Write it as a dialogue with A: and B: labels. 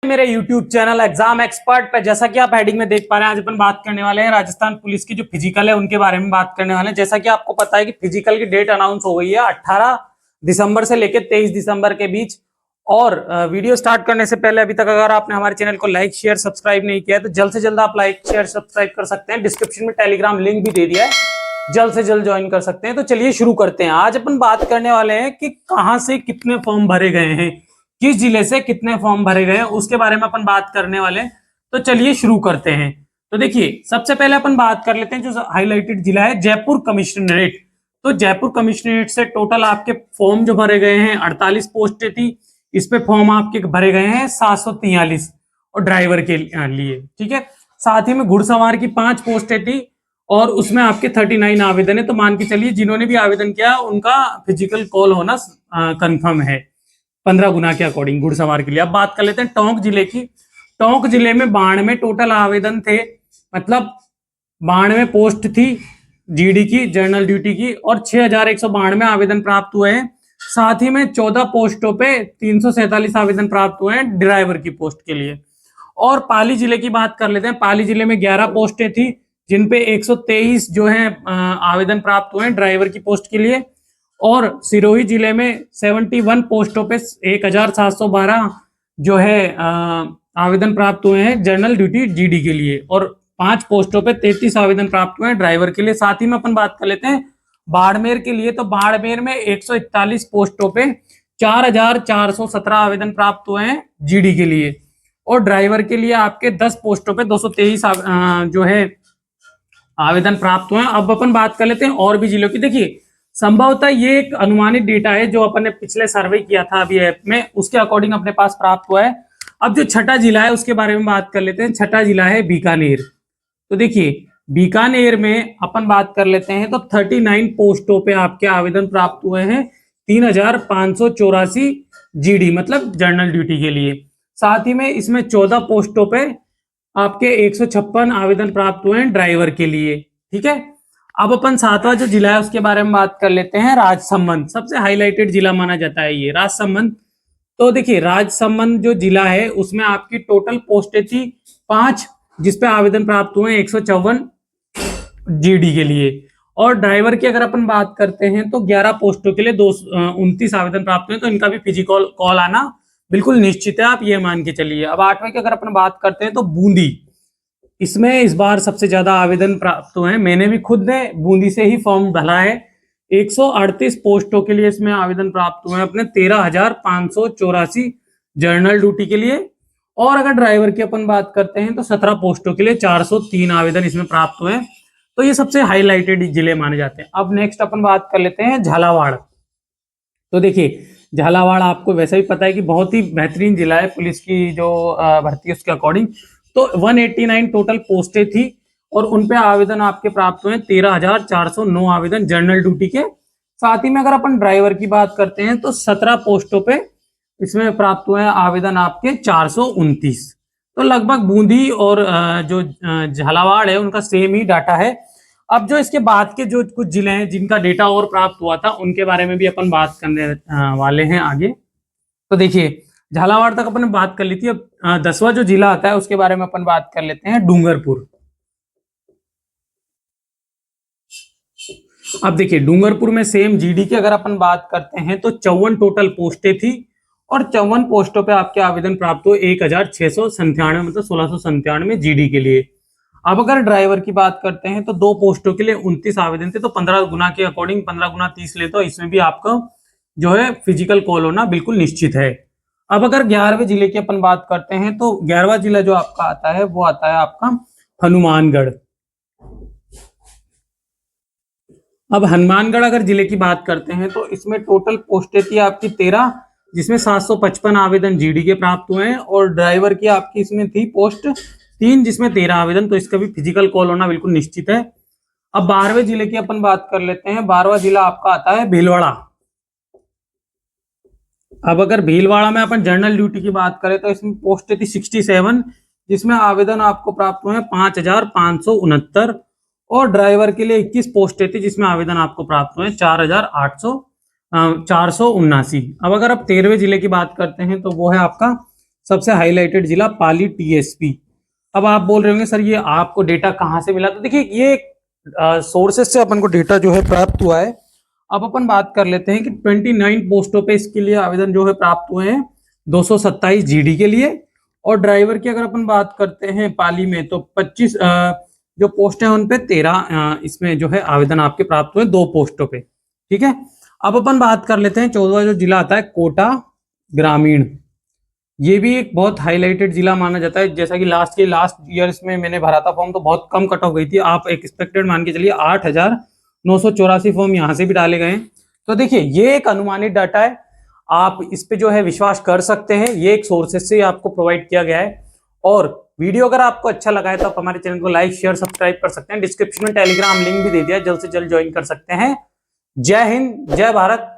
A: मेरे YouTube channel exam expert पे जैसा कि आप हेडिंग में देख पा रहे हैं, आज अपन बात करने वाले हैं राजस्थान पुलिस की जो फिजिकल है उनके बारे में बात करने वाले हैं। जैसा कि आपको पता है कि फिजिकल की डेट अनाउंस हो गई है 18 दिसंबर से लेकर 23 दिसंबर के बीच। और वीडियो स्टार्ट करने से पहले अभी तक अगर आपने हमारे चैनल को लाइक शेयर सब्सक्राइब नहीं किया तो जल्द से जल्द आप लाइक शेयर सब्सक्राइब कर सकते हैं। डिस्क्रिप्शन में टेलीग्राम लिंक भी दे दिया है, जल्द से जल्द ज्वाइन कर सकते हैं। तो चलिए शुरू करते हैं। आज अपन बात करने वाले हैं कि कहां से कितने फॉर्म भरे गए हैं, किस जिले से कितने फॉर्म भरे गए हैं, उसके बारे में अपन बात करने वाले हैं। तो चलिए शुरू करते हैं। तो देखिए, सबसे पहले अपन बात कर लेते हैं जो हाईलाइटेड जिला है जयपुर कमिश्नरेट। तो जयपुर कमिश्नरेट से टोटल आपके फॉर्म जो भरे गए हैं 48 पोस्टें थी, इस पे फॉर्म आपके भरे गए हैं 743 और ड्राइवर के लिए, ठीक है। साथ ही में घुड़सवार की 5 पोस्टें थी और उसमें आपके 39 आवेदन है। तो मान के चलिए जिन्होंने भी आवेदन किया उनका फिजिकल कॉल होना कंफर्म है 15 गुना के अकॉर्डिंग घुड़सवार के लिए। अब बात कर लेते हैं टोंक जिले की। टोंक जिले में 92 टोटल आवेदन थे, मतलब 92 पोस्ट थी जीडी की, जनरल ड्यूटी की, और 6192 आवेदन प्राप्त हुए हैं। साथ ही में 14 पोस्टों पे 347 आवेदन प्राप्त हुए हैं ड्राइवर की पोस्ट के लिए। और पाली जिले की बात कर लेते हैं। पाली जिले में 11 पोस्टें थी जिनपे 123 जो है आवेदन प्राप्त हुए हैं ड्राइवर की पोस्ट के लिए। और सिरोही जिले में 71 पोस्टों पे 1712 जो है आवेदन प्राप्त हुए हैं जनरल ड्यूटी जीडी के लिए, और 5 पोस्टों पे 33 आवेदन प्राप्त हुए हैं ड्राइवर के लिए। साथ ही में अपन बात कर लेते हैं बाड़मेर के लिए। तो बाड़मेर में 141 पोस्टों पे 4417 आवेदन प्राप्त हुए हैं जीडी के लिए, और ड्राइवर के लिए आपके 10 पोस्टों पे 223 जो है आवेदन प्राप्त हुए हैं। अब अपन बात कर लेते हैं और भी जिलों की। देखिए, संभवतः ये एक अनुमानित डेटा है जो अपन ने पिछले सर्वे किया था अभी ऐप में, उसके अकॉर्डिंग अपने पास प्राप्त हुआ है। अब जो छठा जिला है उसके बारे में बात कर लेते हैं। छठा जिला है बीकानेर। तो देखिए, बीकानेर में अपन बात कर लेते हैं तो 39 पोस्टों पे आपके आवेदन प्राप्त हुए हैं, 3584 जीडी मतलब जनरल ड्यूटी के लिए। साथ ही में इसमें 14 पोस्टों पे आपके 156 आवेदन प्राप्त हुए हैं ड्राइवर के लिए, ठीक है। अब अपन 7वां जो जिला है उसके बारे में बात कर लेते हैं। राजसमंद सबसे हाईलाइटेड जिला माना जाता है ये राजसमंद। तो देखिए, राजसमंद जो जिला है उसमें आपकी टोटल पोस्टें थी 5, जिसपे आवेदन प्राप्त हुए 154 जीडी के लिए। और ड्राइवर की अगर अपन बात करते हैं तो 11 पोस्टों के लिए 29 आवेदन प्राप्त हुए, तो इनका भी फिजिकल कॉल आना बिल्कुल निश्चित है, आप ये मान के चलिए। अब 8वें की अगर अपन बात करते हैं तो बूंदी, इसमें इस बार सबसे ज्यादा आवेदन प्राप्त हुए हैं। मैंने भी खुद ने बूंदी से ही फॉर्म भरा है। 138 पोस्टों के लिए इसमें आवेदन प्राप्त हुए हैं अपने 13,584 जनरल ड्यूटी के लिए। और अगर ड्राइवर की अपन बात करते हैं तो 17 पोस्टों के लिए 403 आवेदन इसमें प्राप्त हुए हैं। तो ये सबसे हाईलाइटेड जिले माने जाते हैं। अब नेक्स्ट अपन बात कर लेते हैं झालावाड़। तो देखिए, झालावाड़ आपको वैसे भी पता है कि बहुत ही बेहतरीन जिला है पुलिस की जो भर्ती है उसके अकॉर्डिंग। तो 189 टोटल पोस्टें थी और उन पे आवेदन आपके प्राप्त हुए 13,409 आवेदन जनरल ड्यूटी के। साथ ही में अगर अपन ड्राइवर की बात करते हैं तो 17 पोस्टों पे इसमें प्राप्त हुए आवेदन आपके 429। तो लगभग बूंदी और जो झालावाड़ है उनका सेम ही डाटा है। अब जो इसके बाद के जो कुछ जिले हैं जिनका डेटा और प्राप्त हुआ था उनके बारे में भी अपन बात करने वाले हैं आगे। तो देखिए, झालावाड़ तक अपन बात कर ली थी। अब 10वां जो जिला आता है उसके बारे में अपन बात कर लेते हैं, डूंगरपुर। अब देखिए, डूंगरपुर में सेम जीडी की अगर अपन बात करते हैं तो 54 टोटल पोस्टें थी और 54 पोस्टों पे आपके आवेदन प्राप्त हुए 1697 मतलब 1697 जीडी के लिए। अब अगर ड्राइवर की बात करते हैं तो 2 पोस्टों के लिए 29 आवेदन थे। तो 15 गुना के अकॉर्डिंग 15 गुना 30 ले, तो इसमें भी आपका जो है फिजिकल कॉल होना बिल्कुल निश्चित है। अब अगर 11वें जिले की अपन बात करते हैं तो 11वां जिला जो आपका आता है वो आता है आपका हनुमानगढ़। अब हनुमानगढ़ अगर जिले की बात करते हैं तो इसमें टोटल पोस्टें थी आपकी 13, जिसमें 755 आवेदन जीडी के प्राप्त हुए हैं, और ड्राइवर की आपकी इसमें थी पोस्ट 3 जिसमें 13 आवेदन। तो इसका भी फिजिकल कॉल होना बिल्कुल निश्चित है। अब 12वें जिले की अपन बात कर लेते हैं। 12वां जिला आपका आता है भीलवाड़ा। अब अगर भीलवाड़ा में अपन जनरल ड्यूटी की बात करें तो इसमें पोस्टें थी 67, जिसमें आवेदन आपको प्राप्त हुए हैं 5,569, और ड्राइवर के लिए 21 पोस्टें थी जिसमें आवेदन आपको प्राप्त हुए 4,779। अब अगर आप 13वें जिले की बात करते हैं तो वो है आपका सबसे हाईलाइटेड जिला पाली टीएसपी। अब आप बोल रहे होंगे सर ये आपको डेटा कहाँ से मिला, तो देखिए ये सोर्सेस से अपन को डेटा जो है प्राप्त हुआ है। अब अपन बात कर लेते हैं कि 29 पोस्टों पे इसके लिए आवेदन जो है प्राप्त हुए हैं, 227 जीडी के लिए। और ड्राइवर की अगर अपन बात करते हैं पाली में तो 25 जो पोस्ट है उन पे 13 इसमें जो है आवेदन आपके प्राप्त हुए 2 पोस्टों पे। ठीक है, अब अपन बात कर लेते हैं 14वां जो जिला आता है कोटा ग्रामीण। ये भी एक बहुत हाईलाइटेड जिला माना जाता है। जैसा कि लास्ट ईयर इसमें मैंने भरा था फॉर्म तो बहुत कम कट ऑफ गई थी, आप एक एक्सपेक्टेड मान के चलिए 8,984 फॉर्म यहाँ से भी डाले गए हैं। तो देखिए ये एक अनुमानित डाटा है, आप इस पे जो है विश्वास कर सकते हैं, ये एक सोर्सेस से आपको प्रोवाइड किया गया है। और वीडियो अगर आपको अच्छा लगा है तो आप हमारे चैनल को लाइक शेयर सब्सक्राइब कर सकते हैं। डिस्क्रिप्शन में टेलीग्राम लिंक भी दे दिया, जल्द से जल्द ज्वाइन कर सकते हैं। जय हिंद, जय भारत।